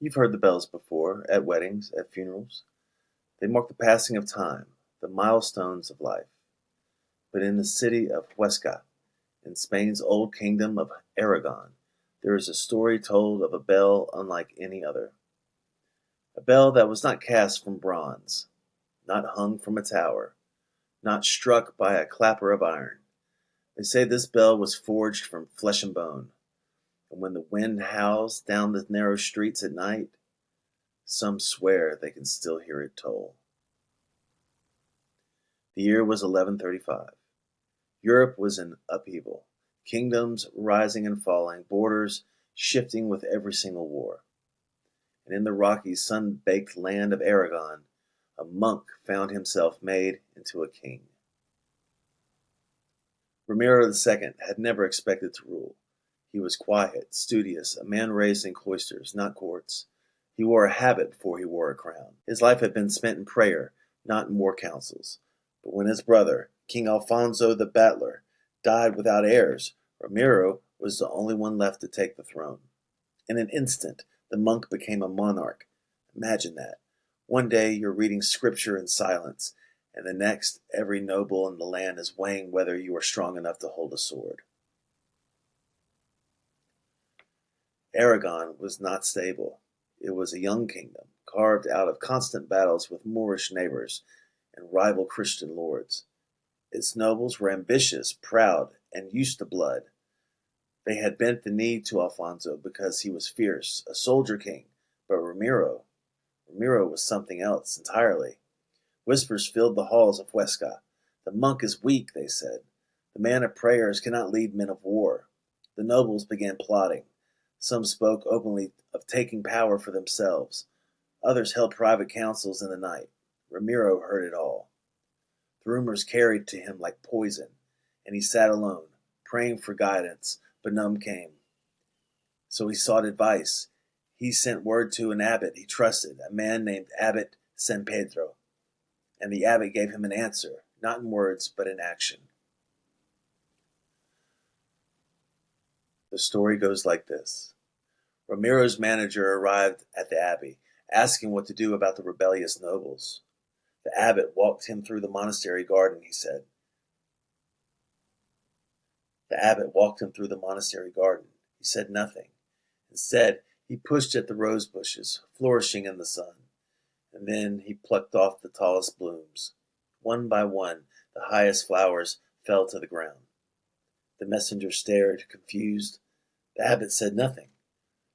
You've heard the bells before, at weddings, at funerals. They mark the passing of time, the milestones of life. But in the city of Huesca, in Spain's old kingdom of Aragon, there is a story told of a bell unlike any other. A bell that was not cast from bronze, not hung from a tower, not struck by a clapper of iron. They say this bell was forged from flesh and bone, and when the wind howls down the narrow streets at night, some swear they can still hear it toll. The year was 1135. Europe was in upheaval, kingdoms rising and falling, borders shifting with every single war. And in the rocky, sun-baked land of Aragon, a monk found himself made into a king. Ramiro II had never expected to rule. He was quiet, studious, a man raised in cloisters, not courts. He wore a habit before he wore a crown. His life had been spent in prayer, not in war councils. But when his brother, King Alfonso the Battler, died without heirs, Ramiro was the only one left to take the throne. In an instant, the monk became a monarch. Imagine that. One day you're reading scripture in silence, and the next, every noble in the land is weighing whether you are strong enough to hold a sword. Aragon was not stable. It was a young kingdom, carved out of constant battles with Moorish neighbors and rival Christian lords. Its nobles were ambitious, proud, and used to blood. They had bent the knee to Alfonso because he was fierce, a soldier king, but Ramiro was something else entirely. Whispers filled the halls of Huesca. The monk is weak, they said. The man of prayers cannot lead men of war. The nobles began plotting. Some spoke openly of taking power for themselves. Others held private councils in the night. Ramiro heard it all. The rumors carried to him like poison, and he sat alone, praying for guidance, but none came. So he sought advice. He sent word to an abbot he trusted, a man named Abbot San Pedro, and the abbot gave him an answer, not in words, but in action. The story goes like this. Ramiro's manager arrived at the abbey, asking what to do about the rebellious nobles. The abbot walked him through the monastery garden, he said. The abbot walked him through the monastery garden. He said nothing. Instead, he pushed at the rose bushes, flourishing in the sun, and then he plucked off the tallest blooms. One by one, the highest flowers fell to the ground. The messenger stared, confused. The abbot said nothing.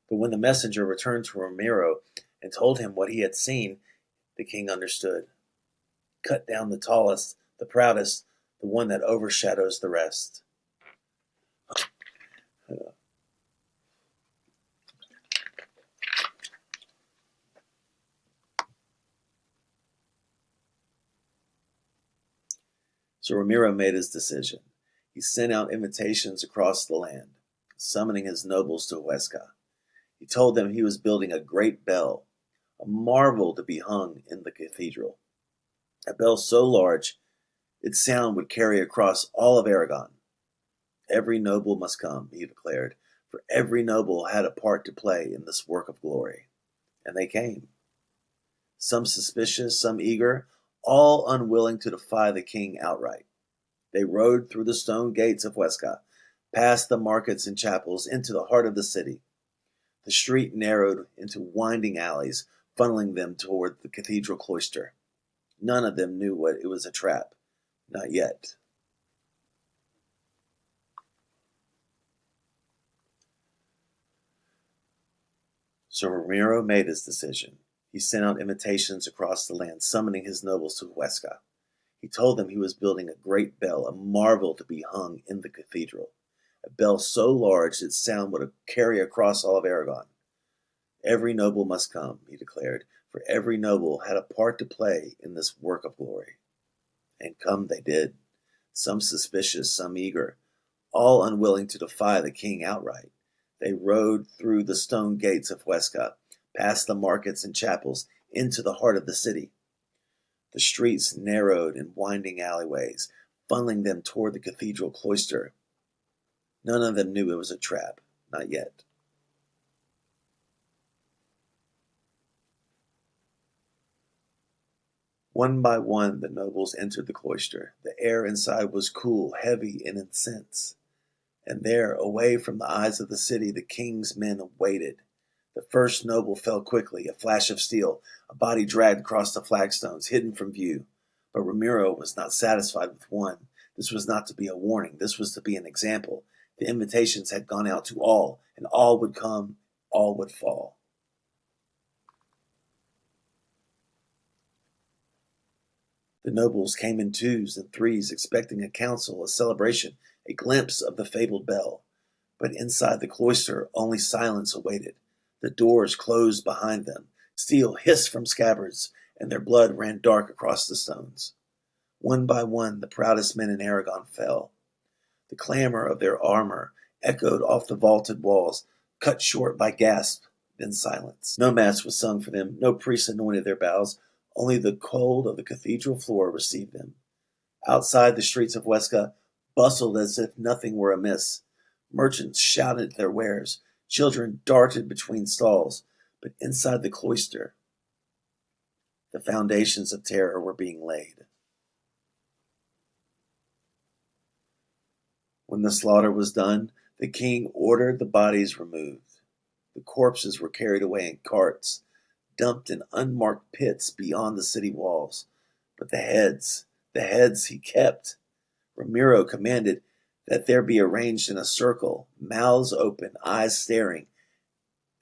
But when the messenger returned to Ramiro and told him what he had seen, the king understood. Cut down the tallest, the proudest, the one that overshadows the rest. So Ramiro made his decision. He sent out invitations across the land, summoning his nobles to Huesca. He told them he was building a great bell, a marvel to be hung in the cathedral. A bell so large, its sound would carry across all of Aragon. Every noble must come, he declared, for every noble had a part to play in this work of glory. And they came. Some suspicious, some eager, all unwilling to defy the king outright. They rode through the stone gates of Huesca, past the markets and chapels, into the heart of the city. The street narrowed into winding alleys, funneling them toward the cathedral cloister. None of them knew it was a trap. Not yet. So Ramiro made his decision. He sent out invitations across the land, summoning his nobles to Huesca. He told them he was building a great bell, a marvel to be hung in the cathedral. A bell so large its sound would carry across all of Aragon. Every noble must come, he declared, for every noble had a part to play in this work of glory. And come they did, some suspicious, some eager, all unwilling to defy the king outright. They rode through the stone gates of Huesca, past the markets and chapels, into the heart of the city. The streets narrowed in winding alleyways, funneling them toward the cathedral cloister. None of them knew it was a trap, not yet. One by one the nobles entered the cloister. The air inside was cool, heavy, and intense. And there, away from the eyes of the city, the king's men waited. The first noble fell quickly, a flash of steel, a body dragged across the flagstones, hidden from view. But Ramiro was not satisfied with one. This was not to be a warning. This was to be an example. The invitations had gone out to all, and all would come, all would fall. The nobles came in twos and threes, expecting a council, a celebration, a glimpse of the fabled bell. But inside the cloister only silence awaited. The doors closed behind them. Steel hissed from scabbards, and their blood ran dark across the stones. One by one, the proudest men in Aragon fell. The clamor of their armor echoed off the vaulted walls, cut short by gasp, then silence. No mass was sung for them, no priest anointed their bows, only the cold of the cathedral floor received them. Outside, the streets of Huesca bustled as if nothing were amiss. Merchants shouted their wares, children darted between stalls, but inside the cloister, the foundations of terror were being laid. When the slaughter was done, the king ordered the bodies removed. The corpses were carried away in carts, dumped in unmarked pits beyond the city walls. But the heads he kept. Ramiro commanded that there be arranged in a circle, mouths open, eyes staring.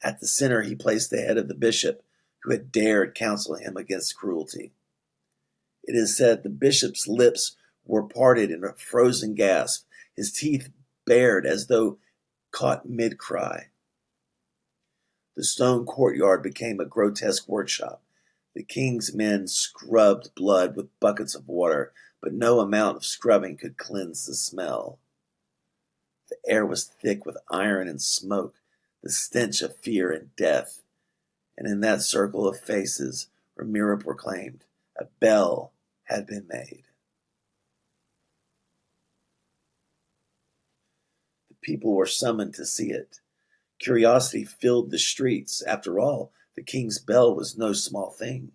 At the center he placed the head of the bishop who had dared counsel him against cruelty. It is said the bishop's lips were parted in a frozen gasp, his teeth bared as though caught mid-cry. The stone courtyard became a grotesque workshop. The king's men scrubbed blood with buckets of water, but no amount of scrubbing could cleanse the smell. The air was thick with iron and smoke, the stench of fear and death. And in that circle of faces, Ramiro proclaimed, a bell had been made. The people were summoned to see it. Curiosity filled the streets. After all, the king's bell was no small thing.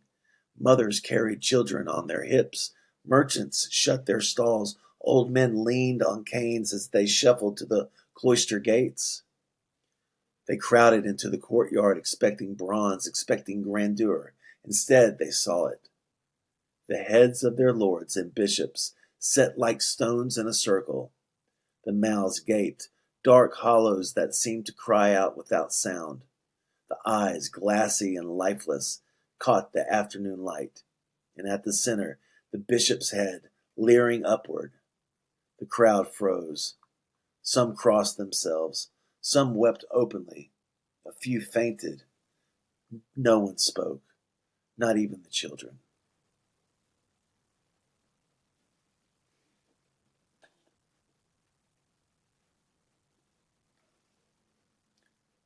Mothers carried children on their hips. Merchants shut their stalls. Old men leaned on canes as they shuffled to the cloister gates. They crowded into the courtyard expecting bronze, expecting grandeur. Instead, they saw it. The heads of their lords and bishops set like stones in a circle. The mouths gaped, dark hollows that seemed to cry out without sound. The eyes, glassy and lifeless, caught the afternoon light. And at the center, the bishop's head, leering upward. The crowd froze. Some crossed themselves. Some wept openly. A few fainted. No one spoke, not even the children.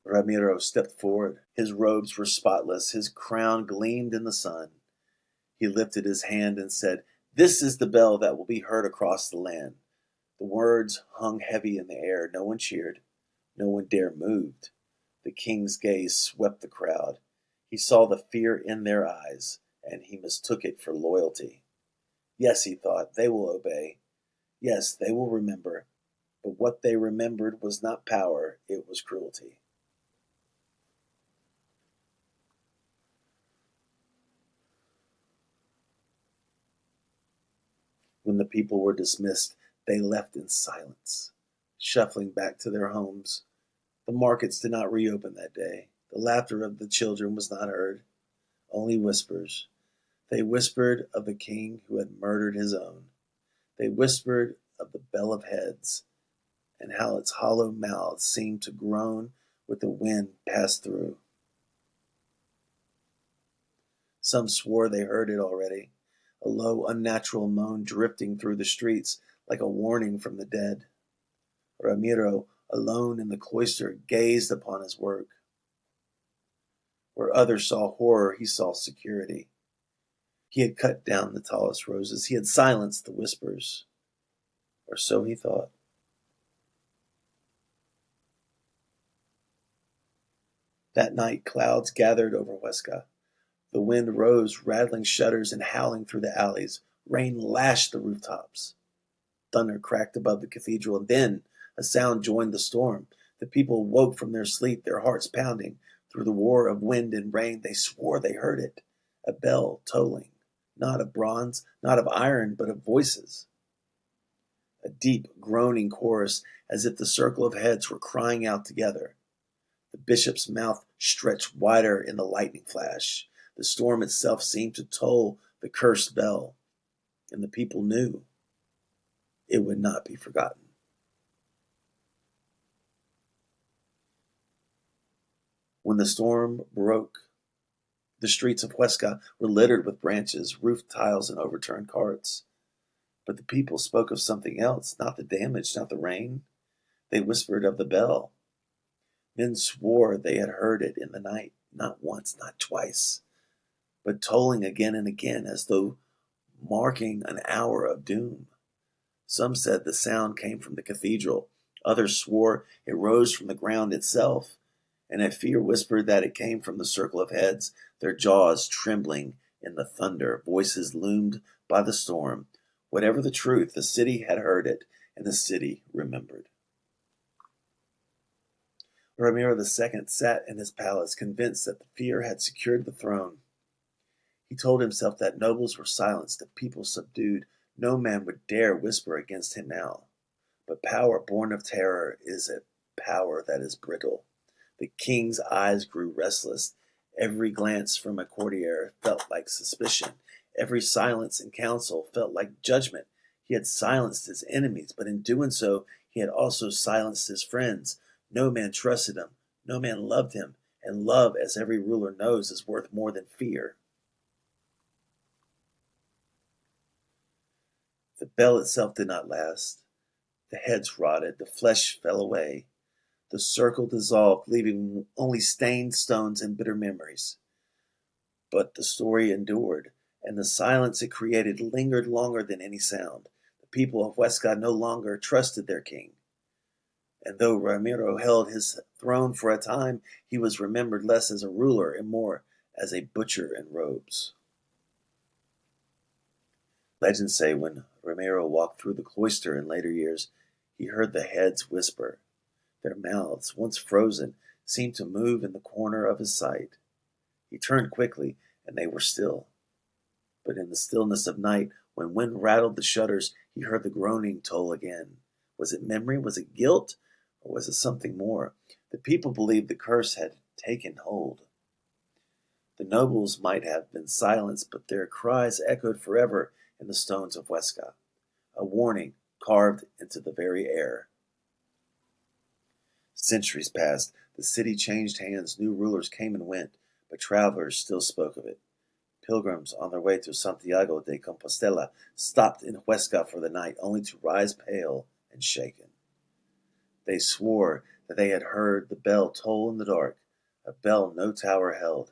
Ramiro stepped forward. His robes were spotless. His crown gleamed in the sun. He lifted his hand and said, "This is the bell that will be heard across the land." The words hung heavy in the air. No one cheered. No one dared move. The king's gaze swept the crowd. He saw the fear in their eyes, and he mistook it for loyalty. Yes, he thought, they will obey. Yes, they will remember. But what they remembered was not power, it was cruelty. When the people were dismissed, they left in silence, shuffling back to their homes. The markets did not reopen that day. The laughter of the children was not heard, only whispers. They whispered of the king who had murdered his own. They whispered of the Bell of Heads, and how its hollow mouth seemed to groan with the wind passed through. Some swore they heard it already, a low, unnatural moan drifting through the streets like a warning from the dead. Ramiro, alone in the cloister, gazed upon his work. Where others saw horror, he saw security. He had cut down the tallest roses. He had silenced the whispers. Or so he thought. That night, clouds gathered over Huesca. The wind rose, rattling shutters and howling through the alleys. Rain lashed the rooftops. Thunder cracked above the cathedral, and then a sound joined the storm. The people woke from their sleep, their hearts pounding. Through the roar of wind and rain, they swore they heard it. A bell tolling, not of bronze, not of iron, but of voices. A deep, groaning chorus, as if the circle of heads were crying out together. The bishop's mouth stretched wider in the lightning flash. The storm itself seemed to toll the cursed bell, and the people knew it would not be forgotten. When the storm broke, the streets of Huesca were littered with branches, roof tiles, and overturned carts. But the people spoke of something else, not the damage, not the rain. They whispered of the bell. Men swore they had heard it in the night, not once, not twice, but tolling again and again as though marking an hour of doom. Some said the sound came from the cathedral. Others swore it rose from the ground itself, and a fear whispered that it came from the circle of heads, their jaws trembling in the thunder. Voices loomed by the storm. Whatever the truth, the city had heard it, and the city remembered. Ramiro II sat in his palace, convinced that the fear had secured the throne. He told himself that nobles were silenced, the people subdued. No man would dare whisper against him now. But power born of terror is a power that is brittle. The king's eyes grew restless. Every glance from a courtier felt like suspicion. Every silence in council felt like judgment. He had silenced his enemies, but in doing so, he had also silenced his friends. No man trusted him. No man loved him. And love, as every ruler knows, is worth more than fear. The bell itself did not last. The heads rotted. The flesh fell away. The circle dissolved, leaving only stained stones and bitter memories. But the story endured, and the silence it created lingered longer than any sound. The people of Huesca no longer trusted their king. And though Ramiro held his throne for a time, he was remembered less as a ruler and more as a butcher in robes. Legends say when Ramiro walked through the cloister in later years, he heard the heads whisper. Their mouths, once frozen, seemed to move in the corner of his sight. He turned quickly, and they were still. But in the stillness of night, when wind rattled the shutters, he heard the groaning toll again. Was it memory? Was it guilt? Or was it something more? The people believed the curse had taken hold. The nobles might have been silenced, but their cries echoed forever in the stones of Huesca, a warning carved into the very air. Centuries passed. The city changed hands. New rulers came and went, but travelers still spoke of it. Pilgrims on their way to Santiago de Compostela stopped in Huesca for the night, only to rise pale and shaken. They swore that they had heard the bell toll in the dark, a bell no tower held.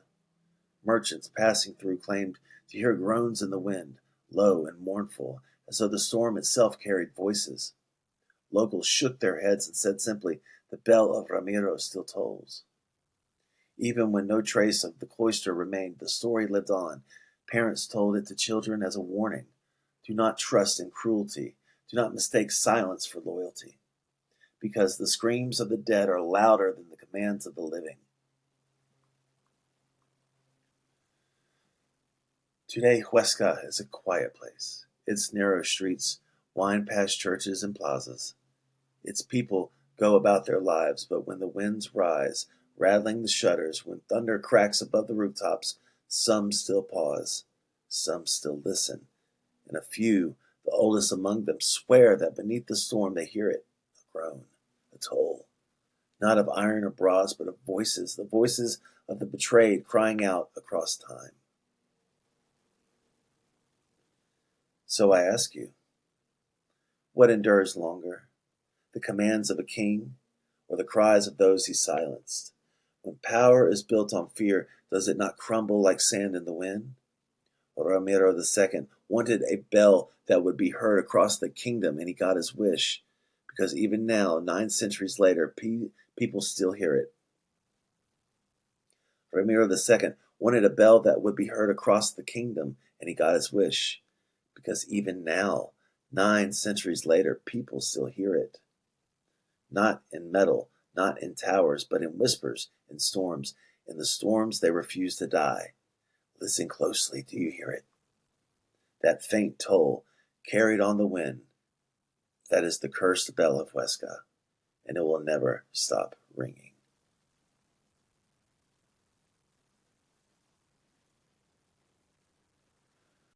Merchants passing through claimed to hear groans in the wind, low and mournful, as though the storm itself carried voices. Locals shook their heads and said simply, "The bell of Ramiro still tolls." Even when no trace of the cloister remained, the story lived on. Parents told it to children as a warning. Do not trust in cruelty. Do not mistake silence for loyalty. Because the screams of the dead are louder than the commands of the living. Today, Huesca is a quiet place. Its narrow streets wind past churches and plazas. Its people go about their lives, but when the winds rise, rattling the shutters, when thunder cracks above the rooftops, some still pause, some still listen, and a few, the oldest among them, swear that beneath the storm they hear it, a groan, a toll, not of iron or brass, but of voices, the voices of the betrayed crying out across time. So I ask you, what endures longer, the commands of a king or the cries of those he silenced? When power is built on fear, does it not crumble like sand in the wind? Ramiro II wanted a bell that would be heard across the kingdom, and he got his wish, because even now, 9 centuries later, people still hear it. Ramiro II wanted a bell that would be heard across the kingdom, and he got his wish. Because even now, 9 centuries later, people still hear it. Not in metal, not in towers, but in whispers, in storms. In the storms, they refuse to die. Listen closely, do you hear it? That faint toll, carried on the wind, that is the cursed bell of Huesca, and it will never stop ringing.